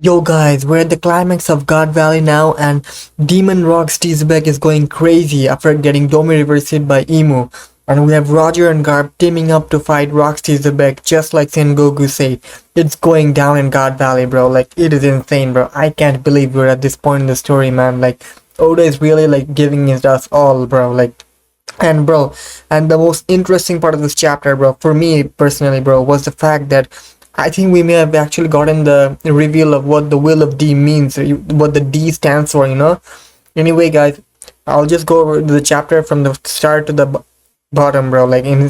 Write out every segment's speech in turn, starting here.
Yo guys, we're at the climax of God Valley now and Demon Rocks Xebec is going crazy after getting Domi reversed hit by Emu. And we have Roger and Garp teaming up to fight Rocks Xebec just like Sengoku said. It's going down in God Valley, bro. Like, it is insane, bro. I can't believe we're at this point in the story, man. Like, Oda is really like giving it us all, bro. Like, and bro, and the most interesting part of this chapter, bro, for me personally, bro, was the fact that I think we may have actually gotten the reveal of what the Will of D means, or what the D stands for, you know. Anyway, guys, I'll just go over the chapter from the start to the bottom, bro, like in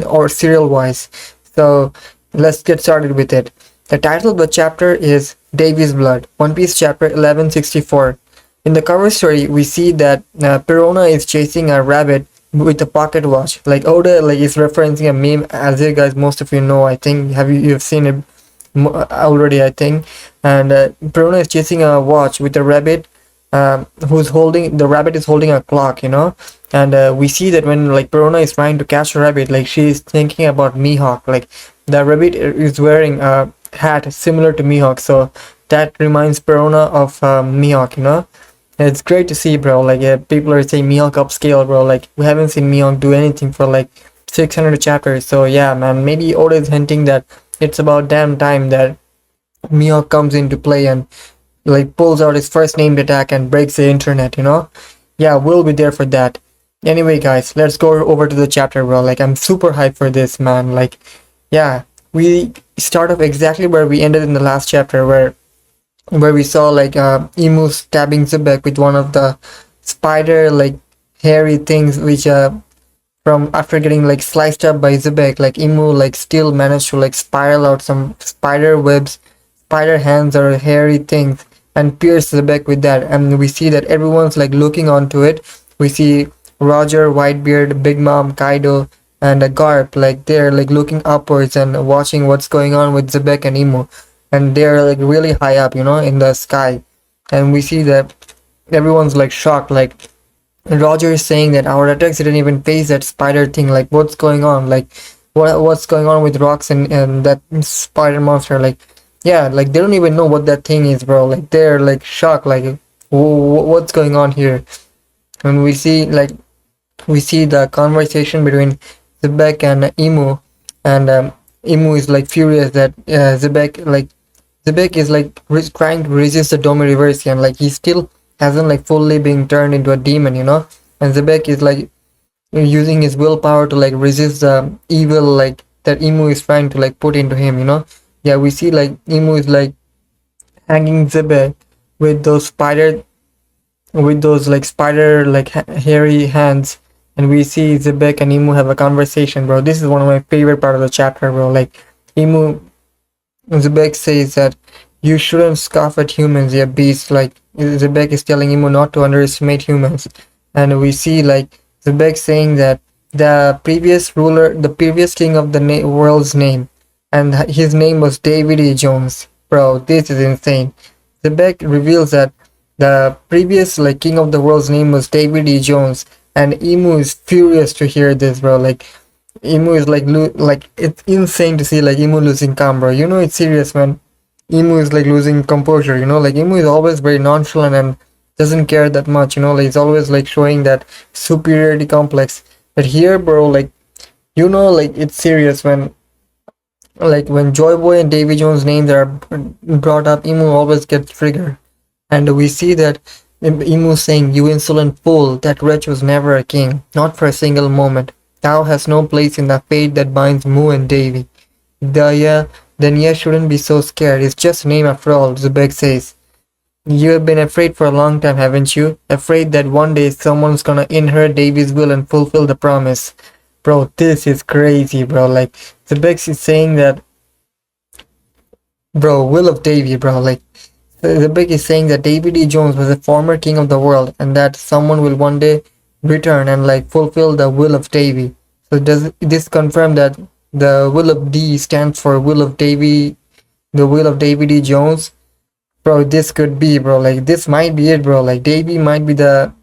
or serial wise. So let's get started with it. The title of the chapter is Davy's Blood, One Piece chapter 1164. In the cover story, we see that Perona is chasing a rabbit with a pocket watch. Like, Oda like is referencing a meme, as you guys most of you know. I think you've seen it already, I think. And Perona is chasing a watch with a rabbit. Who's holding the rabbit is holding a clock, you know. And we see that when like Perona is trying to catch a rabbit, like she is thinking about Mihawk. Like, the rabbit is wearing a hat similar to Mihawk, so that reminds Perona of Mihawk, you know. It's great to see, bro. Like, people are saying Mihawk upscale, bro. Like, we haven't seen Mihawk do anything for like 600 chapters. So yeah, man. Maybe Oda is hinting that it's about damn time that Mihawk comes into play and like pulls out his first named attack and breaks the internet. You know? Yeah, we'll be there for that. Anyway, guys, let's go over to the chapter, bro. Like, I'm super hyped for this, man. Like, yeah, we start off exactly where we ended in the last chapter, where we saw like Emu stabbing Xebec with one of the spider like hairy things, which from after getting like sliced up by Xebec, like Emu like still managed to like spiral out some spider webs, spider hands or hairy things and pierce Xebec with that. And we see that everyone's like looking onto it. We see Roger, Whitebeard, Big Mom, Kaido, and Garp, like they're like looking upwards and watching what's going on with Xebec and Emu, and they're like really high up, you know, in the sky. And we see that everyone's like shocked. Like, Roger is saying that our attacks didn't even face that spider thing. Like, what's going on? Like, what's going on with rocks and that spider monster? Like, yeah, like they don't even know what that thing is, bro. Like, they're like shocked. Like, what's going on here? And we see the conversation between Xebec and Emu, and Emu is like furious that Xebec is like trying to resist the Domi reverse, and like he still hasn't like fully been turned into a demon, you know. And Xebec is like using his willpower to like resist the evil like that Emu is trying to like put into him, you know. Yeah, we see like Emu is like hanging Xebec with those spider like hairy hands, and we see Xebec and Emu have a conversation, bro. This is one of my favorite part of the chapter, bro. Like, Xebec says that you shouldn't scoff at humans, you beast. Like, Xebec is telling Emu not to underestimate humans. And we see like Xebec saying that the previous king of the world's name, and his name was Davy D Jones. Bro, this is insane. Xebec reveals that the previous like king of the world's name was Davy D Jones, and Emu is furious to hear this, bro. Like, Emu is like it's insane to see like Emu losing calm, bro. You know it's serious when Emu is like losing composure, you know. Like, Emu is always very nonchalant and doesn't care that much, you know. Like, he's always like showing that superiority complex. But here, bro, like, you know, like it's serious when Joy Boy and Davy Jones names are brought up, Emu always gets triggered. And we see that Emu saying, "You insolent fool, that wretch was never a king, not for a single moment. Thou hast no place in the fate that binds Mu and Davy." Then you shouldn't be so scared. It's just a name after all, Xebec says. You have been afraid for a long time, haven't you? Afraid that one day someone's gonna inherit Davy's will and fulfill the promise. Bro, this is crazy, bro. Like, Xebec is saying that, bro, Will of Davy, bro. Like, Xebec is saying that Davy D Jones was a former king of the world, and that someone will one day return and like fulfill the will of Davy. So does this confirm that the will of D stands for Will of Davy, the will of Davy D Jones? Bro, this could be, bro. Like, this might be it, bro. Like, Davy might be the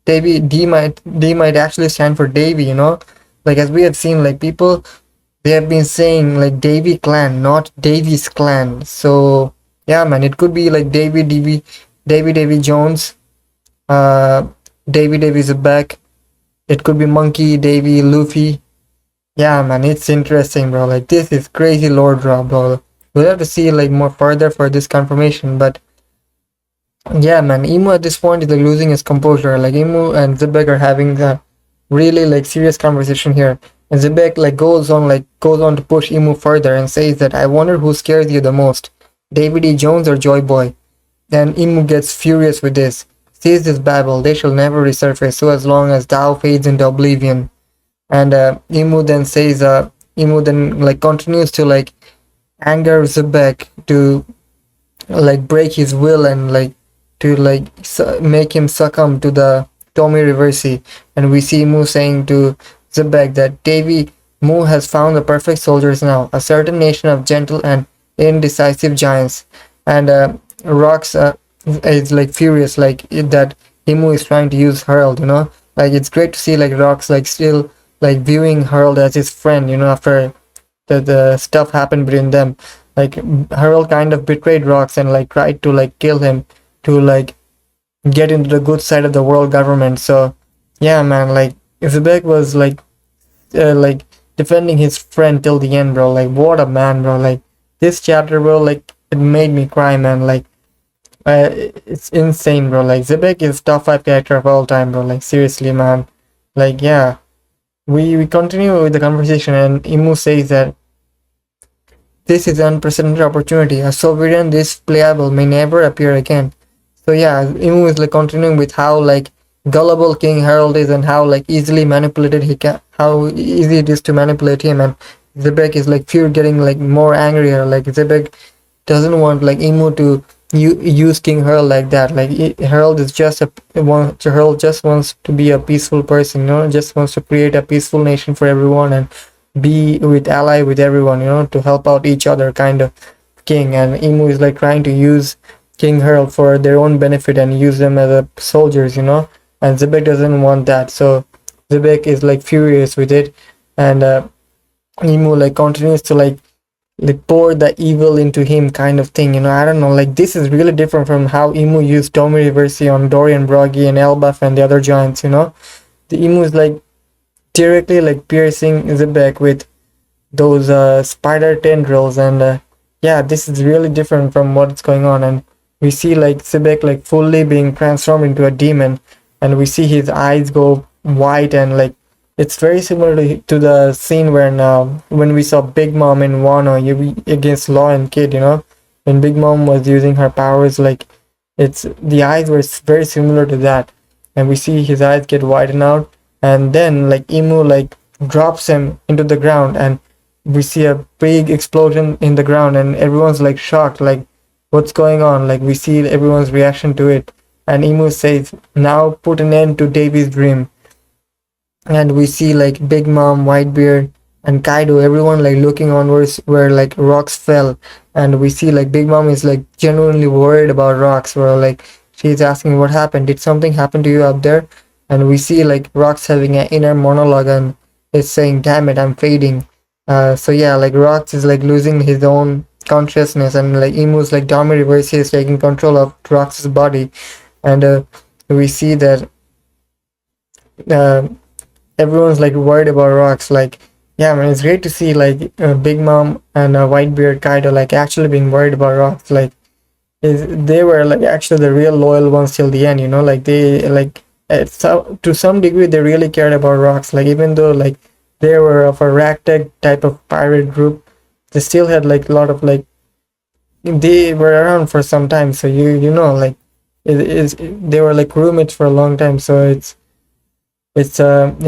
D might actually stand for Davy, you know. Like, as we have seen, like, people They have been saying like Davy clan, not Davy's clan. So yeah, man, it could be like Davy Jones, uh, Davy Xebec. It could be Monkey, Davy, Luffy. Yeah, man, it's interesting, bro. Like this is crazy lore drop, bro. We'll have to see like more further for this confirmation, but yeah, man, Emu at this point is like losing his composure. Like Emu and Xebec are having a really like serious conversation here. And Xebec like goes on to push Emu further and says that I wonder who scares you the most, Davy D Jones or Joy Boy. Then Emu gets furious with this. Cease this babble, they shall never resurface so as long as thou fades into oblivion. And Emu then like continues to like anger Xebec to like break his will and like to like make him succumb to the Tommy Reversi. And we see Mu saying to Xebec that Davy Mu has found the perfect soldiers now, a certain nation of gentle and indecisive giants. And Rox is like furious like that Imu is trying to use Herald, you know. Like it's great to see like Rox like still like viewing Herald as his friend, you know, after the stuff happened between them. Like Herald kind of betrayed Rox and like tried to like kill him to like get into the good side of the world government. So yeah, man, like Xebec was like defending his friend till the end, bro. Like what a man, bro. Like this chapter, bro, like it made me cry, man. Like it's insane, bro. Like Xebec is top 5 character of all time, bro. Like seriously, man. Like yeah, we continue with the conversation, and Imu says that this is an unprecedented opportunity. A sovereign this playable may never appear again. So yeah, Imu is like continuing with how like gullible King Harold is and how like easily manipulated how easy it is to manipulate him. And Xebec is like getting like more angrier. Like Xebec doesn't want like Imu to use King Harold like that. Like Harold is just Harold just wants to be a peaceful person, you know, just wants to create a peaceful nation for everyone and be with ally with everyone, you know, to help out each other kind of king. And Imu is like trying to use King Harold for their own benefit and use them as a soldiers, you know. And Xebec doesn't want that, so Xebec is like furious with it. And Imu like continues to like pour the evil into him kind of thing, you know. I don't know, like this is really different from how Imu used Tomi Reversi on Dorian Broggy and Elbaf and the other giants, you know. The Imu is like directly like piercing Xebec with those spider tendrils. And yeah, this is really different from what's going on. And we see like Xebec like fully being transformed into a demon, and we see his eyes go white, and like it's very similar to the scene when we saw Big Mom in Wano against Law and Kid, you know, when Big Mom was using her powers. Like the eyes were very similar to that, and we see his eyes get widened out. And then like Imu like drops him into the ground, and we see a big explosion in the ground, and everyone's like shocked, like what's going on. Like we see everyone's reaction to it, and Imu says, now put an end to Davy's dream. And we see like Big Mom, Whitebeard, and Kaido, everyone like looking onwards where like Rox fell. And we see like Big Mom is like genuinely worried about Rox, where like she's asking what happened, did something happen to you up there? And we see like Rox having an inner monologue and is saying, damn it, I'm fading. So yeah, like Rox is like losing his own consciousness, and like Imu's like Dami Reverse is taking control of Rox's body. And we see that everyone's like worried about Rox. Like yeah, man, it's great to see like Big Mom and Whitebeard Kaido like actually being worried about Rox. Like they were like actually the real loyal ones till the end, you know. Like they like to some degree they really cared about Rox. Like even though like they were of a ragtag type of pirate group, they still had like a lot of like they were around for some time. So you know like they were like roommates for a long time. So it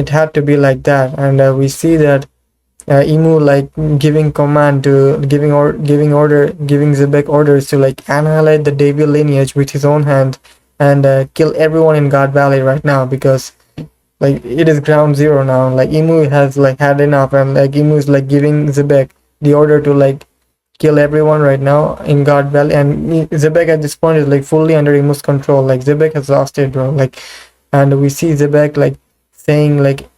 had to be like that. And we see that Imu like giving Xebec orders to like annihilate the Davy lineage with his own hand and kill everyone in God Valley right now, because like it is ground zero now. Like Imu has like had enough, and like Imu is like giving Xebec the order to like kill everyone right now in God Valley. And Xebec at this point is like fully under Imu's control. Like Xebec has lost it, bro. Like, and we see Xebec like saying like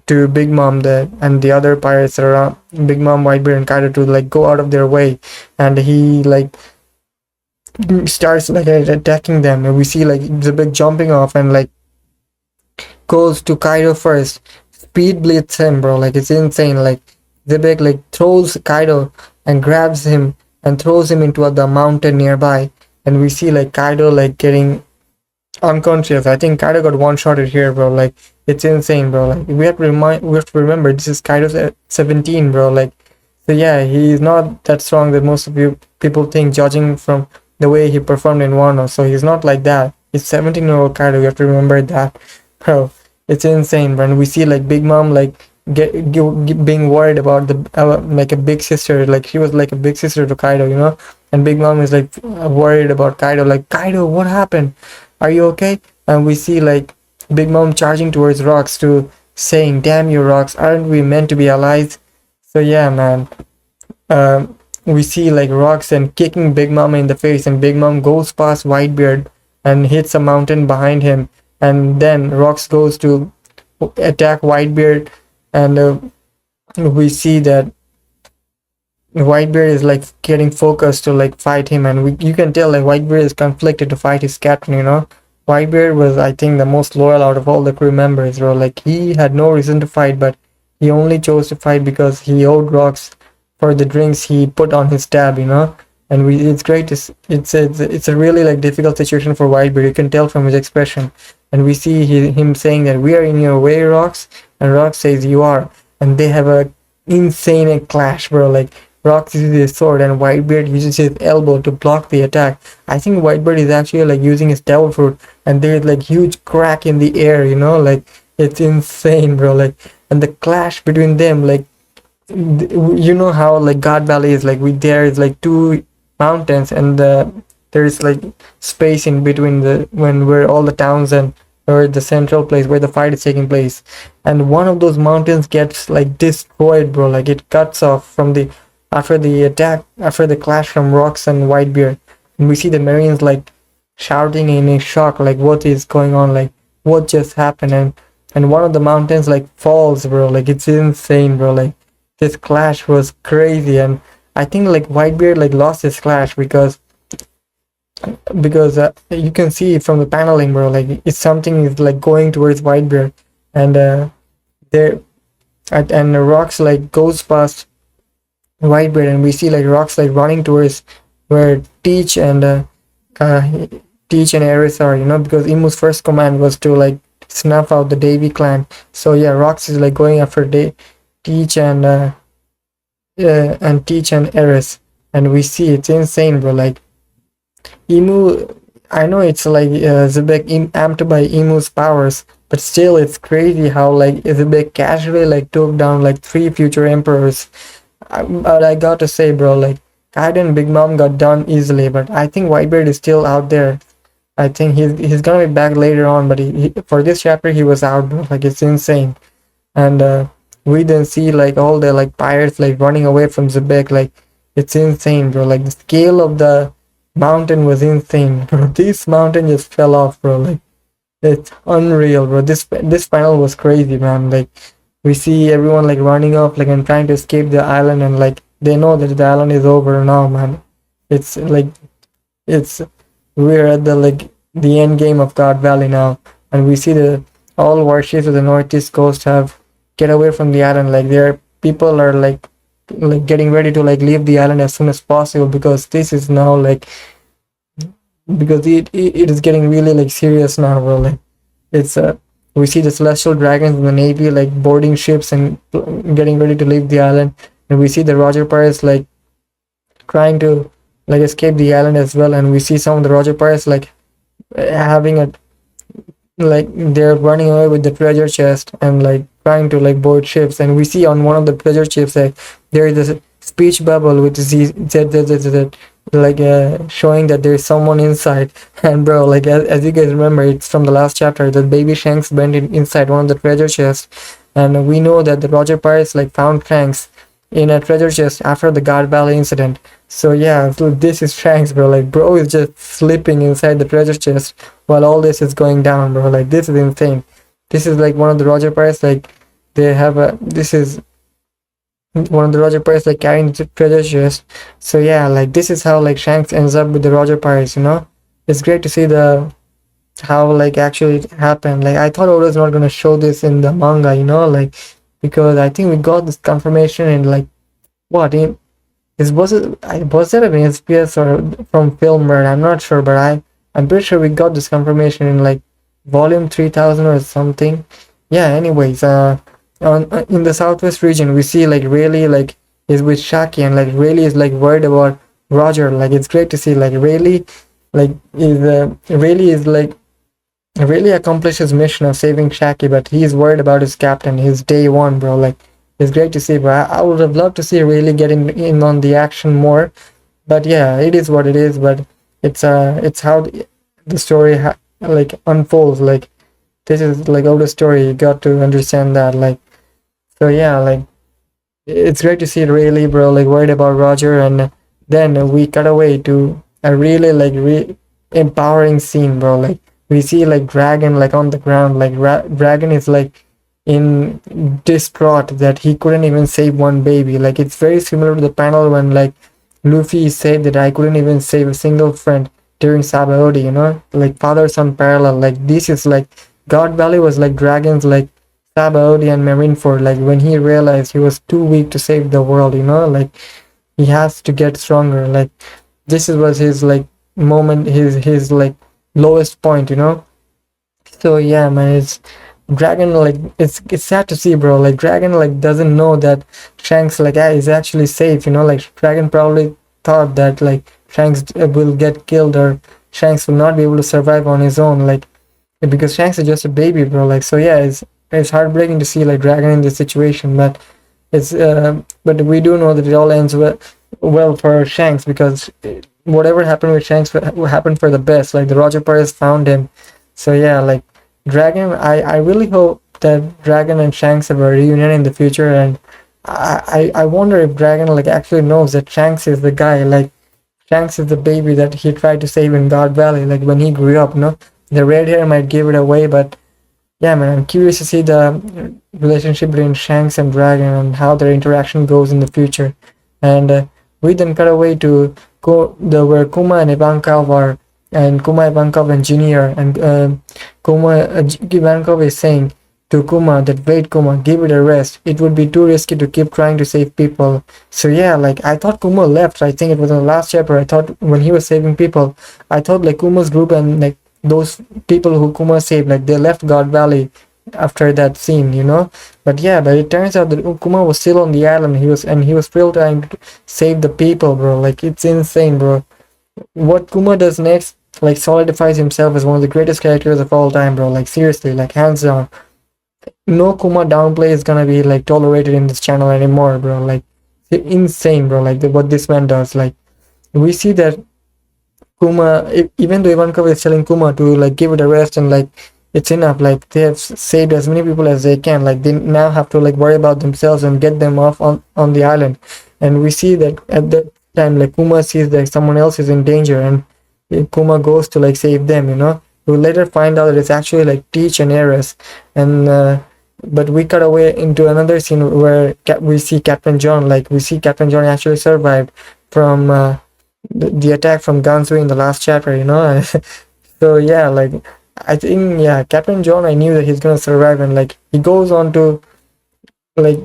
to Big Mom and the other pirates around Big Mom, Whitebeard, and Kaido to like go out of their way, and he like starts like attacking them, and we see like Xebec jumping off and like goes to Kaido first, speed blitz him, bro. Like it's insane. Like Xebec like throws Kaido and grabs him and throws him into the mountain nearby, and we see like Kaido like getting unconscious. I think Kaido got one shotted here, bro. Like it's insane, bro. Like we have to remember this is Kaido's 17, bro. Like so yeah, he's not that strong that most of you people think, judging from the way he performed in Wano. So he's not like that. He's 17-year-old Kaido. You have to remember that, bro. It's insane, bro. And we see like Big Mom like being worried about the like a big sister. Like she was like a big sister to Kaido, you know. And Big Mom is like worried about Kaido. Like Kaido, what happened? Are you okay? And we see like Big Mom charging towards Rocks to saying, "Damn you, Rocks! Aren't we meant to be allies?" So yeah, man. We see like Rocks and kicking Big Mom in the face, and Big Mom goes past Whitebeard and hits a mountain behind him, and then Rocks goes to attack Whitebeard, and we see that Whitebeard is like getting focused to like fight him, and you can tell like Whitebeard is conflicted to fight his captain, you know. Whitebeard was, I think, the most loyal out of all the crew members, bro. Like he had no reason to fight, but he only chose to fight because he owed Rocks for the drinks he put on his tab, you know. And it's great to it's a really like difficult situation for Whitebeard. You can tell from his expression, and we see him saying that we are in your way, Rocks, and Rocks says you are, and they have a insane clash, bro. Like Rocks uses his sword and Whitebeard uses his elbow to block the attack. I think Whitebeard is actually like using his devil fruit, and there's like huge crack in the air, you know. Like it's insane, bro. Like, and the clash between them, like you know how like God Valley is like, there is like two mountains, and there's like space in between where all the towns and or the central place where the fight is taking place, and one of those mountains gets like destroyed, bro. Like it cuts off from the after the clash from Rocks and Whitebeard, and we see the Marines like shouting in a shock, like what is going on, like what just happened, and one of the mountains like falls, bro. Like it's insane, bro. Like this clash was crazy, and I think like Whitebeard like lost his clash because you can see from the paneling, bro. Like it's something is like going towards Whitebeard, and there and Rocks like goes past Whitebeard, and we see like Rocks like running towards where Teach and Eris are, you know, because Imu's first command was to like snuff out the Davy clan. So yeah, Rocks is like going after Teach and Teach and Eris, and we see it's insane, bro. Like Imu, I know it's like Xebec amped by Imu's powers, but still it's crazy how like Xebec casually like took down like 3 future emperors. But I got to say, bro, like Kaido and Big Mom got done easily, but I think Whitebeard is still out there. I think he's gonna be back later on, but for this chapter he was out, bro. Like it's insane, and we then see like all the like pirates like running away from Xebec. Like it's insane, bro. Like the scale of the mountain was insane, bro. This mountain just fell off, bro. Like it's unreal, bro. This panel was crazy, man. Like we see everyone like running off like and trying to escape the island, and like they know that the island is over now, man. It's like we're at the end game of God Valley now, and we see all warships of the Northeast Coast have get away from the island. Like their people are like getting ready to like leave the island as soon as possible, because this is now like because it is getting really like serious now, bro. Like it's we see the celestial dragons in the navy like boarding ships and getting ready to leave the island, and we see the Roger pirates like trying to like escape the island as well, and we see some of the Roger pirates like having a like they're running away with the treasure chest and like trying to like board ships, and we see on one of the treasure ships like there is this speech bubble with Z like showing that there's someone inside. And bro, like as you guys remember, it's from the last chapter that baby Shanks went inside one of the treasure chests, and we know that the Roger pirates like found Shanks in a treasure chest after the God Valley incident. So yeah, so this is Shanks, bro. Like bro is just slipping inside the treasure chest while all this is going down, bro. Like this is insane. This is like one of the Roger pirates like they have a this is one of the Roger Pirates like carrying the treasure chest. So yeah, like this is how like Shanks ends up with the Roger Pirates, you know. It's great to see the how like actually it happened. Like I thought Oda's not gonna show this in the manga, you know, like because I think we got this confirmation in like what in is was it an SPS or from Filmer? I'm not sure, but I'm pretty sure we got this confirmation in like volume 3000 or something. Yeah. Anyways, on in the southwest region, we see like Rayleigh like is with Shaki, and like Rayleigh is like worried about Roger. Like it's great to see like Rayleigh is like really accomplished his mission of saving Shaki, but he's worried about his captain. His day one, bro. Like it's great to see, bro. I would have loved to see really getting in on the action more, but yeah, it is what it is. But it's how the story like unfolds. Like this is like older story. You got to understand that. Like so, yeah. Like it's great to see Rayleigh, bro. Like worried about Roger, and then we cut away to a really like empowering scene, bro. Like we see like Dragon like on the ground. Like Dragon is like in distraught that he couldn't even save one baby. Like it's very similar to the panel when like Luffy said that I couldn't even save a single friend during Sabaody, you know, like father son parallel. Like this is like God Valley was like Dragon's like Sabaody and Marineford. Like when he realized he was too weak to save the world, you know, like he has to get stronger. Like this was his like moment, his like lowest point, you know. So yeah, man, it's Dragon like it's sad to see, bro. Like Dragon like doesn't know that Shanks like is actually safe, you know. Like Dragon probably thought that like Shanks will get killed, or Shanks will not be able to survive on his own, like because Shanks is just a baby, bro. Like so yeah, it's heartbreaking to see like Dragon in this situation, but it's but we do know that it all ends well for Shanks, because whatever happened with Shanks happened for the best. Like the Roger Pirates found him. So yeah, like Dragon, I really hope that Dragon and Shanks have a reunion in the future, and I wonder if Dragon like actually knows that Shanks is the guy. Like Shanks is the baby that he tried to save in God Valley, like when he grew up, no? The red hair might give it away, but yeah, man, I'm curious to see the relationship between Shanks and Dragon and how their interaction goes in the future. And we then cut away to where Kuma and Ivankov are, and Kuma, Ivankov, and Junior, and Ivankov is saying to Kuma that, wait, Kuma, give it a rest. It would be too risky to keep trying to save people. So yeah, like I thought Kuma left. I think it was in the last chapter. I thought when he was saving people, I thought like Kuma's group and like those people who Kuma saved, like they left God Valley after that scene, you know. But yeah, but it turns out that Kuma was still on the island. He was still trying to save the people, bro. Like it's insane, bro. What Kuma does next like solidifies himself as one of the greatest characters of all time, bro. Like seriously, like hands down. No Kuma downplay is gonna be like tolerated in this channel anymore, bro. Like insane, bro. Like what this man does. Like we see that Kuma, even though Ivankov is telling Kuma to like give it a rest and like it's enough, like they have saved as many people as they can, like they now have to like worry about themselves and get them off on the island. And we see that at that time like Kuma sees that someone else is in danger, and Kuma goes to like save them, you know. We'll later find out that it's actually like Teach and Eris, and but we cut away into another scene where we see Captain John. Like we see Captain John actually survived from the attack from Gansu in the last chapter, you know. So yeah, like I think yeah, Captain John, I knew that he's gonna survive, and like he goes on to like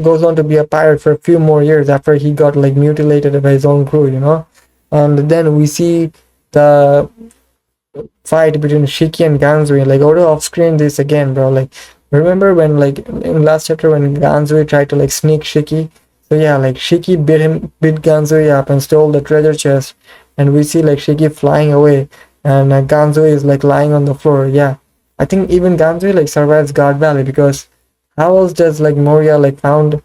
goes on to be a pirate for a few more years after he got like mutilated by his own crew, you know. And then we see the fight between Shiki and Ganzui. Like Oda off screen this again, bro. Like remember when like in last chapter when Ganzui tried to like sneak Shiki? So yeah, like Shiki beat Ganzui up and stole the treasure chest, and we see like Shiki flying away, and Ganzui is like lying on the floor. Yeah, I think even Ganzui like survives God Valley, because how else does like Moria like found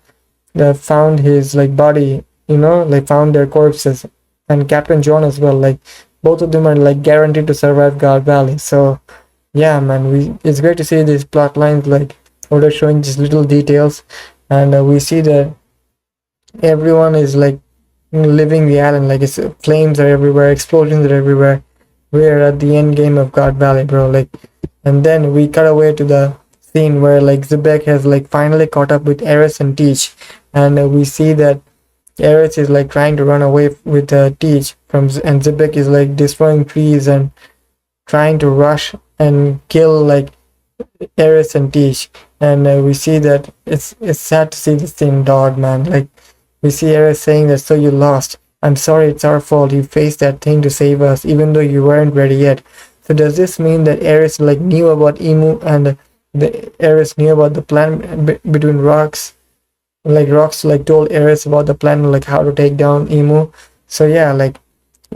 his like body, you know, like found their corpses, and Captain John as well. Like both of them are like guaranteed to survive God Valley. So yeah, man, it's great to see these plot lines like Oda showing these little details, and we see that everyone is like living the island. Like it's flames are everywhere, explosions are everywhere. We're at the end game of God Valley, bro. Like, and then we cut away to the scene where like Xebec has like finally caught up with Eris and Teach, and we see that Eris is like trying to run away with Teach and Xebec is like destroying trees and trying to rush and kill like Eris and Teach. And we see that it's sad to see this same dog, man. Like we see Eris saying that, so you lost. I'm sorry, it's our fault. You faced that thing to save us, even though you weren't ready yet. So does this mean that Eris like knew about Emu and the Eris knew about the plan between rocks? Like rocks like told Eris about the plan, like how to take down Emu. So yeah, like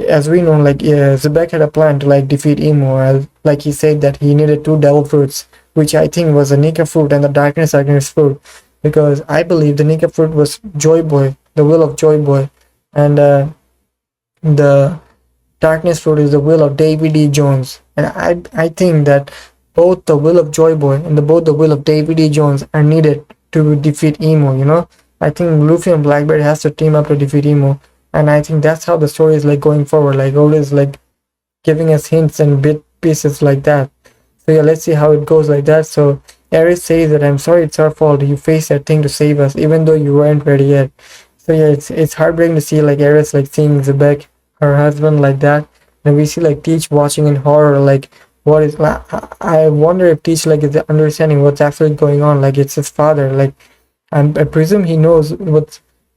as we know, like Xebec had a plan to like defeat Emu. Like he said that he needed two devil fruits, which I think was the Nika fruit and the darkness against fruit, because I believe the Nika fruit was Joy Boy, the will of Joy Boy, and the darkness fruit is the will of Davy D Jones. And I think that both the will of Joy Boy and both the will of Davy D Jones are needed to defeat Emo, you know. I think Luffy and Blackbeard has to team up to defeat Emo, and I think that's how the story is like going forward, like always like giving us hints and bit pieces like that. So yeah, let's see how it goes like that. So Eris says that, I'm sorry, it's our fault. You faced that thing to save us, even though you weren't ready yet. So yeah, it's heartbreaking to see like Eris like seeing Xebec, her husband, like that, and we see like Teach watching in horror, like what is. I wonder if Teach like is understanding what's actually going on. Like it's his father. Like I presume he knows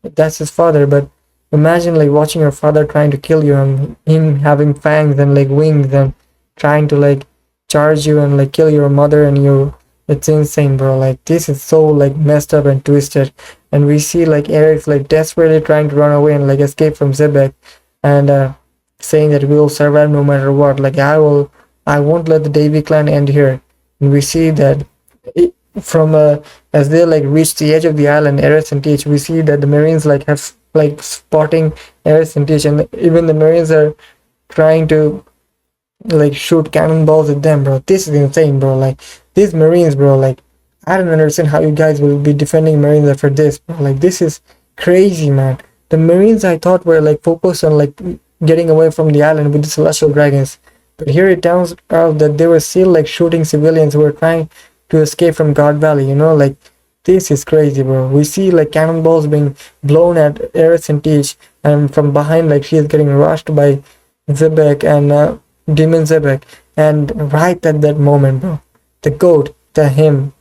that's his father, but imagine like watching your father trying to kill you and him having fangs and like wings and trying to like charge you and like kill your mother and you. It's insane, bro. Like this is so like messed up and twisted. And we see like Eric like desperately trying to run away and like escape from Xebec, and saying that we will survive no matter what. Like I won't let the Davy clan end here. And we see that from as they like reach the edge of the island, Eris and Teach, we see that the Marines like have like spotting Eris and Teach, and even the Marines are trying to like shoot cannonballs at them, bro. This is insane, bro. Like these Marines, bro. Like I don't understand how you guys will be defending Marines after this, bro. Like this is crazy, man. The Marines I thought were like focused on like getting away from the island with the celestial dragons, but here it turns out that they were still like shooting civilians who were trying to escape from God Valley. You know, like this is crazy, bro. We see like cannonballs being blown at Eris and Teach, and from behind like she is getting rushed by Xebec and Demon Xebec, and right at that moment, bro, the goat, the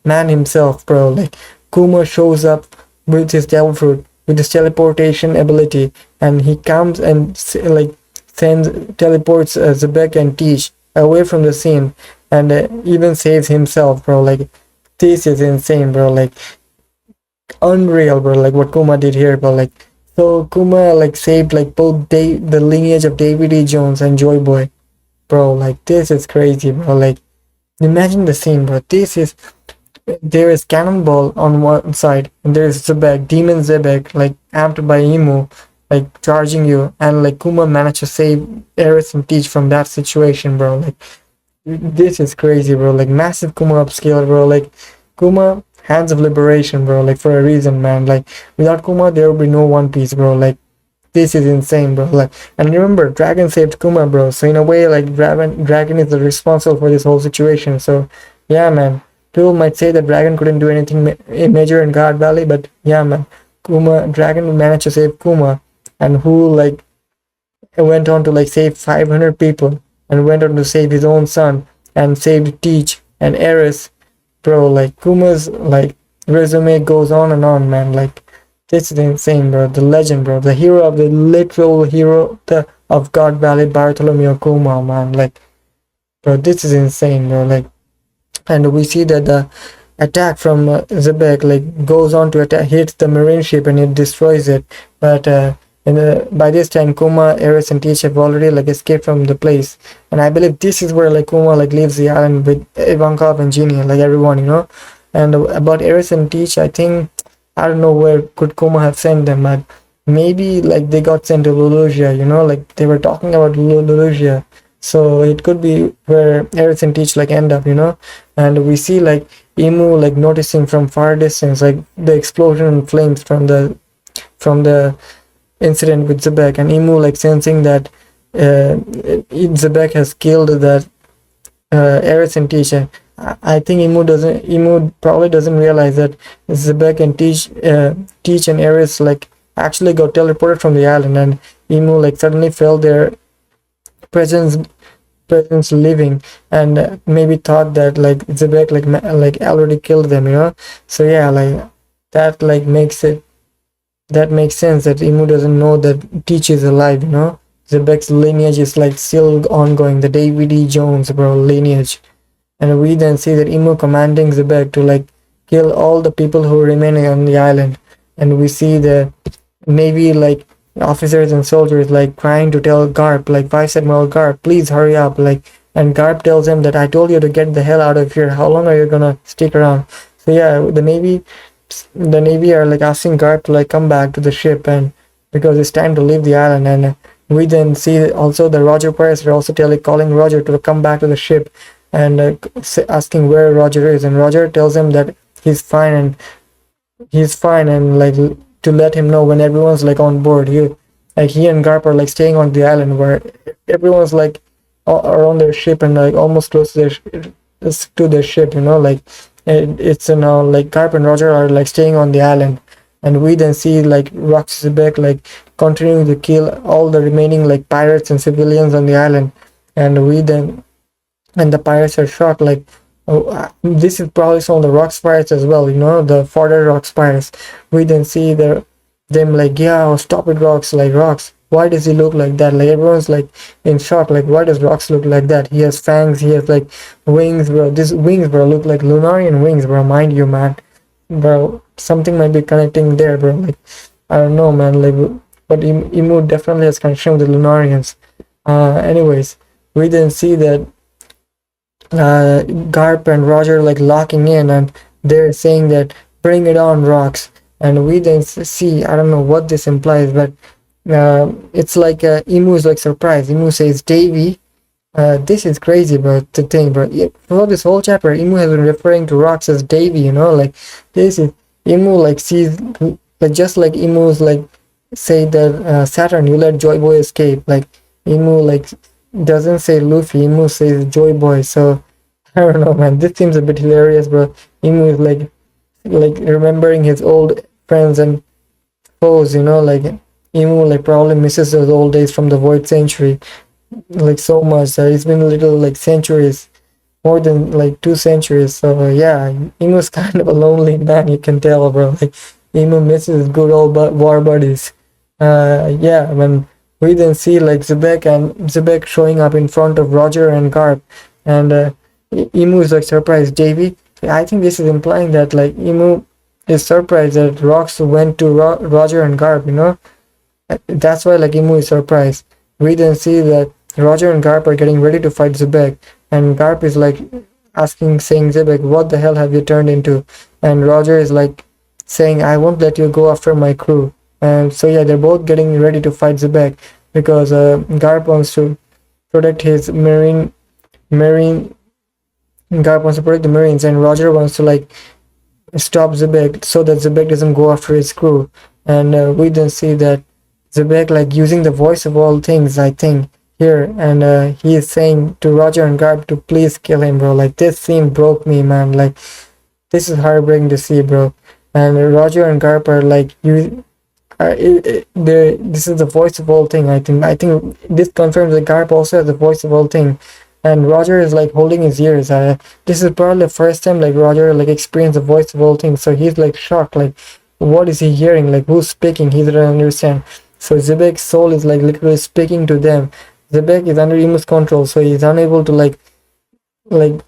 man himself, bro, like Kuma shows up with his devil fruit, with his teleportation ability, and he comes and like teleports Xebec and Teach away from the scene, and even saves himself, bro. Like this is insane, bro. Like unreal, bro. Like what Kuma did here, bro. Like so Kuma like saved like both the lineage of Davy D Jones and Joy Boy, bro. Like this is crazy, bro. Like imagine the scene, bro. There is Cannonball on one side, and there is Xebec, Demon Xebec, like amped by Emu, like charging you, and like Kuma managed to save Eris and Teach from that situation, bro. Like this is crazy, bro. Like massive Kuma upscale, bro. Like Kuma, hands of liberation, bro. Like for a reason, man. Like without Kuma, there would be no One Piece, bro. Like this is insane, bro. Like, and remember, Dragon saved Kuma, bro. So in a way, like Dragon is the responsible for this whole situation. So yeah, man. People might say that Dragon couldn't do anything major in God Valley, but yeah, man. Dragon managed to save Kuma, and who like went on to like save 500 people, and went on to save his own son, and saved Teach and Eris, bro. Like Kuma's like resume goes on and on, man. Like this is insane, bro. The legend, bro. The hero of the literal hero of God Valley, Bartholomew Kuma, man. Like, bro, this is insane, bro. Like, and we see that the attack from Xebec like goes on to attack, hits the marine ship, and it destroys it. But by this time, Kuma, Eris, and Teach have already like escaped from the place, and I believe this is where like Kuma like leaves the island with Ivankov and Genie, like everyone, you know. And about Eris and Teach, I think I don't know where could Kuma have sent them, but maybe like they got sent to Lulusia, you know, like they were talking about Lulusia. So it could be where Eris and Teach like end up, you know. And we see like Emu like noticing from far distance like the explosion and flames from the incident with Xebec, and Emu like sensing that Xebec has killed that Eris and Teach. I think Emu probably doesn't realize that Xebec and Teach and Eris like actually got teleported from the island, and Emu like suddenly felt their presence living, and maybe thought that like Xebec like already killed them, you know. So yeah, like that like makes sense that Emu doesn't know that Teach is alive, you know. Xebec's lineage is like still ongoing, the Davy D Jones, bro, lineage. And we then see that Emu commanding Xebec to like kill all the people who remain on the island. And we see the Navy like officers and soldiers like trying to tell Garp, like Vice Admiral Garp, please hurry up. Like, and Garp tells him that I told you to get the hell out of here. How long are you gonna stick around? So yeah, the Navy are like asking Garp to like come back to the ship, and because it's time to leave the island. And we then see also the Roger pirates are also calling Roger to come back to the ship, and asking where Roger is, and Roger tells him that he's fine, and like to let him know when everyone's like on board. He and Garp are like staying on the island where everyone's like are on their ship and like almost close to their ship, you know. Like it's now like Garp and Roger are like staying on the island, and we then see like Roxy Xebec like continuing to kill all the remaining like pirates and civilians on the island, and the pirates are shocked like, oh, this is probably some of the Rocks pirates as well, you know, the further Rocks pirates. We then see them like, yeah, oh, stop it, Rocks, like Rocks, why does he look like that? Like everyone's like in shock, like why does Rocks look like that? He has fangs, he has like wings, bro. These wings, bro, look like Lunarian wings, bro, mind you, man. Bro, something might be connecting there, bro. Like I don't know, man. Like, but Emu definitely has connection with the Lunarians. Anyways, we then see that Garp and Roger like locking in, and they're saying that bring it on, Rocks. And we then see, I don't know what this implies, but it's like Emu is like surprised. Emu says Davy. This is crazy, bro, to think, bro. For this whole chapter, Emu has been referring to Rocks as Davy, you know. Like this is Emu like sees, like just like Emu's like say that Saturn, you let Joy Boy escape. Like Emu like doesn't say Luffy, Emu says Joy Boy. So I don't know, man. This seems a bit hilarious, bro. Emu is like remembering his old friends and foes, you know. Like Emu like probably misses those old days from the Void Century like so much. It's been a little like centuries, more than like 2 centuries. So yeah, Emu's kind of a lonely man, you can tell, bro. Like Emu misses good old war buddies. Yeah, when we then see like Xebec showing up in front of Roger and Garp, and Emu is like surprised. Davy, I think this is implying that like Emu is surprised that Rocks went to Roger and Garp, you know. That's why like Emu is surprised. We then see that Roger and Garp are getting ready to fight Xebec, and Garp is like saying Xebec, what the hell have you turned into? And Roger is like saying, I won't let you go after my crew. And so yeah, they're both getting ready to fight Xebec because Garp wants to protect his Garp wants to protect the Marines, and Roger wants to like stop Xebec so that Xebec doesn't go after his crew. And we then see that Xebec like using the voice of all things, I think, here, and he is saying to Roger and Garp to please kill him, bro. Like this scene broke me, man. Like this is heartbreaking to see, bro. And Roger and Garp are like this is the voice of all thing. I think this confirms that Garp also has the voice of all thing, and Roger is like holding his ears. This is probably the first time like Roger like experienced the voice of all things, so he's like shocked. Like what is he hearing? Like who's speaking? He doesn't understand. So Xebec's soul is like literally speaking to them. Xebec is under Emu's control, so he's unable to like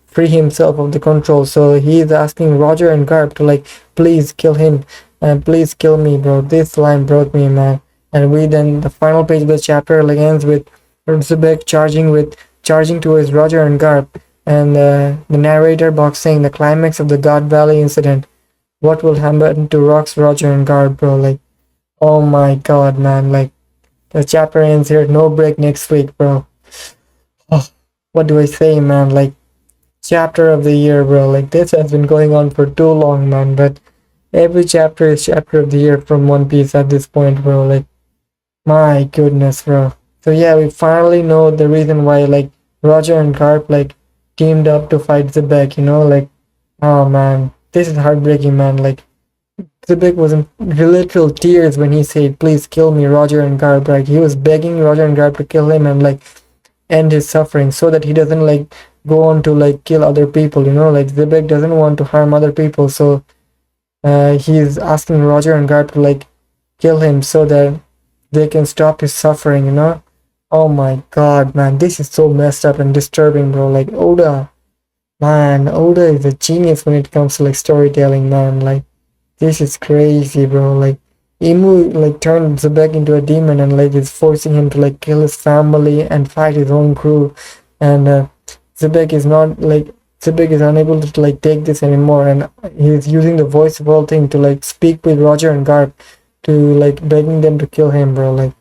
free himself of the control. So he is asking Roger and Garp to like please kill him and please kill me, bro. This line broke me, man. And we then the final page of the chapter like ends with Xebec charging towards Roger and Garp, and the narrator box saying the climax of the God Valley incident. What will happen to Rocks, Roger, and Garp, bro? Like, oh my god, man. Like the chapter ends here. No break next week, bro. Oh, what do I say, man? Like chapter of the year, bro. Like this has been going on for too long, man. But every chapter is chapter of the year from One Piece at this point, bro. Like my goodness, bro. So yeah, we finally know the reason why like Roger and Garp like teamed up to fight Xebec, you know, like, oh man, this is heartbreaking, man. Like, Xebec was in literal tears when he said, please kill me, Roger and Garp. Like, he was begging Roger and Garp to kill him and, like, end his suffering so that he doesn't, like, go on to, like, kill other people, you know, like, Xebec doesn't want to harm other people, so he's asking Roger and Garp to, like, kill him so that they can stop his suffering, you know. Oh my god, man, this is so messed up and disturbing, bro. Like, Oda, man, Oda is a genius when it comes to, like, storytelling, man. Like, this is crazy, bro. Like, Imu, like, turned Xebec into a demon and, like, is forcing him to, like, kill his family and fight his own crew. And Xebec is not, like, Xebec is unable to, like, take this anymore, and he's using the voice of all thing to, like, speak with Roger and Garp to, like, begging them to kill him, bro. Like,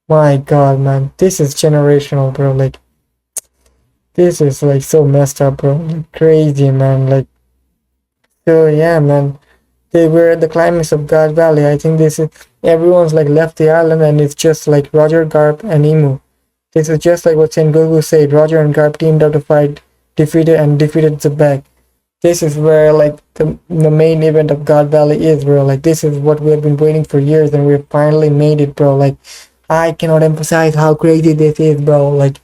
my god, man, this is generational, bro. Like, this is, like, so messed up, bro. Like, crazy, man. Like, so yeah, man, they were at the climax of God Valley. I think this is, everyone's, like, left the island, and it's just, like, Roger, Garp, and Imu. This is just like what Sengoku said. Roger and Garp teamed up to fight, defeated Xebec. This is where, like, the main event of God Valley is, bro. Like, this is what we have been waiting for years, and we finally made it, bro. Like, I cannot emphasize how crazy this is, bro. Like,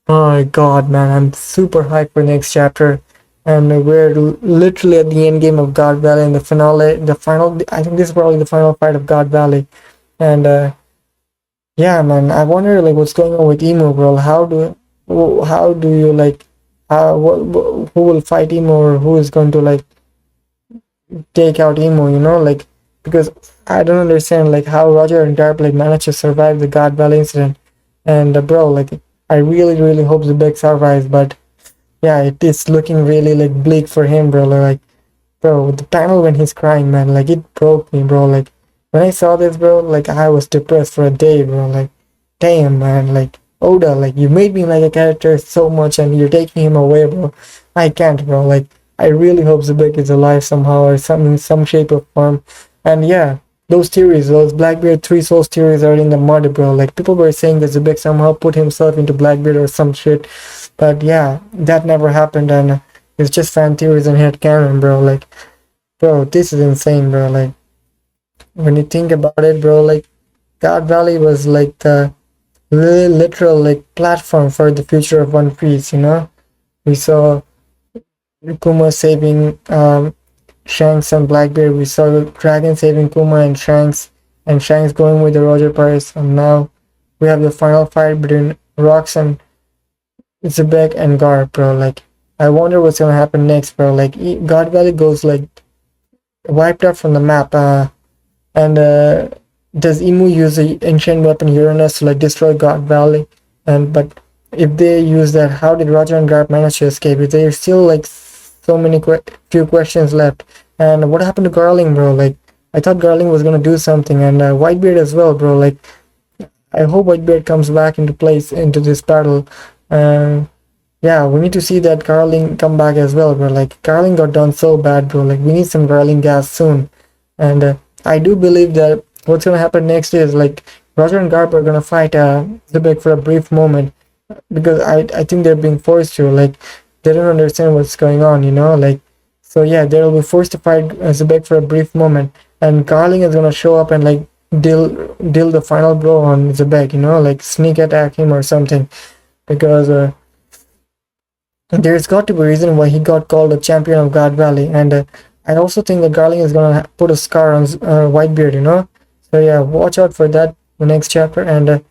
oh my god, man, I'm super hyped for next chapter, and we're literally at the end game of God Valley, and the final. I think this is probably the final fight of God Valley, and yeah, man, I wonder, like, what's going on with Emo, bro. How do you, like, who will fight Emo, or who is going to, like, take out Emo, you know, like, because I don't understand, like, how Roger and Garp, like, managed to survive the God Valley incident, and bro, like, I really hope Xebec survives, but yeah, it is looking really, like, bleak for him, bro. Like, bro, the panel when he's crying, man, like, it broke me, bro. Like, when I saw this, bro, like, I was depressed for a day, bro. Like, damn, man, like, Oda, like, you made me like a character so much, and you're taking him away, bro. I can't, bro. Like, I really hope Xebec is alive somehow, or in some shape or form. And yeah, those theories, those Blackbeard 3 Souls theories are in the mud, bro. Like, people were saying that Xebec somehow put himself into Blackbeard or some shit. But yeah, that never happened, and it's just fan theories and headcanon, bro. Like, bro, this is insane, bro. Like, when you think about it, bro, like, God Valley was, like, the literal, like, platform for the future of One Piece, you know. We saw Kuma saving Shanks and Blackbeard. We saw Dragon saving Kuma and Shanks going with the Roger Pirates, and now we have the final fight between Rocks and Xebec and Garp, bro. Like, I wonder what's gonna happen next, bro. Like, God Valley goes, like, wiped out from the map, and does Imu use the ancient weapon Uranus to, like, destroy God Valley? But if they use that, how did Roger and Garp manage to escape? If there's still, like, so many few questions left. And what happened to Garling, bro? Like, I thought Garling was gonna do something, and Whitebeard as well, bro. Like, I hope Whitebeard comes back into place into this battle. Yeah, we need to see that Garling come back as well, bro. Like, Garling got done so bad, bro. Like, we need some Garling gas soon. And I do believe that what's gonna happen next is, like, Roger and Garp are gonna fight Xebec for a brief moment, because I think they're being forced to. Like, they don't understand what's going on, you know. Like, so yeah, they'll be forced to fight Xebec for a brief moment, and Garling is gonna show up and, like, deal the final blow on Xebec, you know, like, sneak attack him or something, because there's got to be a reason why he got called a champion of God Valley. And I also think that Garling is gonna put a scar on Whitebeard, you know. So yeah, watch out for that the next chapter. And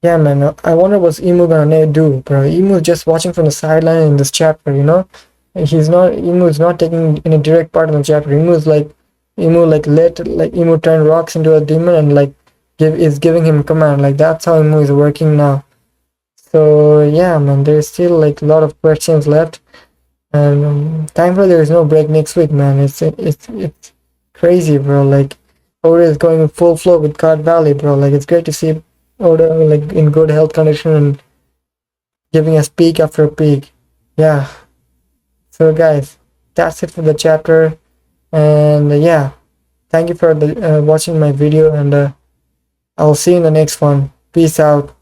yeah, man, I wonder what's Imu gonna do, bro. Imu is just watching from the sideline in this chapter, you know. Imu is not taking any direct part in the chapter. Imu, let Imu turn Rocks into a demon, and, like, is giving him command. Like, that's how Imu is working now. So yeah, man, there's still, like, a lot of questions left, and thankfully there is no break next week, man. It's crazy, bro. Like, Oda is going full flow with God Valley, bro. Like, it's great to see Oda, like, in good health condition and giving us peak after peak. Yeah. So guys, that's it for the chapter, and yeah, thank you for watching my video, and I'll see you in the next one. Peace out.